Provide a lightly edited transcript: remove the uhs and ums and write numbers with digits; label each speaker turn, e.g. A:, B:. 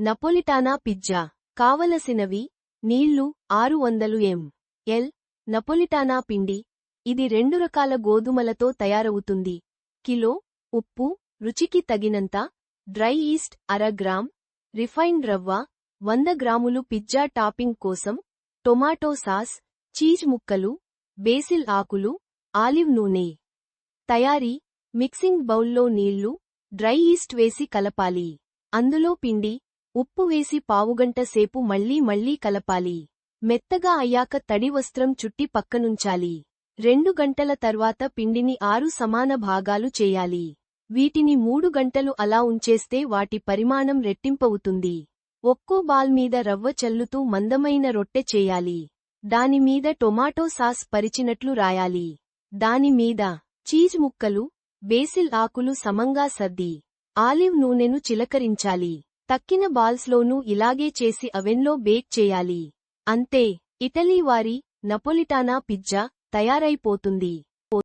A: నపోలిటానా pizza. కావలసినవి: నీళ్లు 600 ml. నపోలిటానా పిండి. ఇది 2 రకాల గోధుమలతో తయారవుతుంది. కిలో. ఉప్పు రుచికి తగినంత. Dry east 1/2 gram. రిఫైన్డ్ రవ్వ 100 గ్రాములు. పిజ్జా టాపింగ్ కోసం టొమాటో సాస్, చీజ్ ముక్కలు, బేసిల్ ఆకులు, ఆలివ్ నూనె. తయారీ: మిక్సింగ్ బౌల్లో నీళ్లు, డ్రై ఈస్ట్ వేసి కలపాలి. అందులో పిండి, ఉప్పు వేసి పావుగంట సేపు మళ్లీ కలపాలి. మెత్తగా అయ్యాక తడి వస్త్రం చుట్టి పక్కనుంచాలి. 2 గంటల తర్వాత పిండిని 6 సమాన భాగాలు చేయాలి. వీటిని 3 గంటలు అలా ఉంచేస్తే వాటి పరిమాణం రెట్టింపవుతుంది. ఒక్కో బాల్ మీద రవ్వ చల్లుతూ మందమైన రొట్టె చేయాలి. దానిమీద టొమాటో సాస్ పరిచినట్లు రాయాలి. దానిమీద చీజ్ ముక్కలు, బేసిల్ ఆకులు సమంగా సర్ది, ఆలివ్ నూనెను చిలకరించాలి. తక్కిన బాల్స్లోనూ ఇలాగే చేసి అవెన్లో బేక్ చేయాలి. అంతే, ఇటలీ వారి నపోలిటానా పిజ్జా తయారైపోతుంది.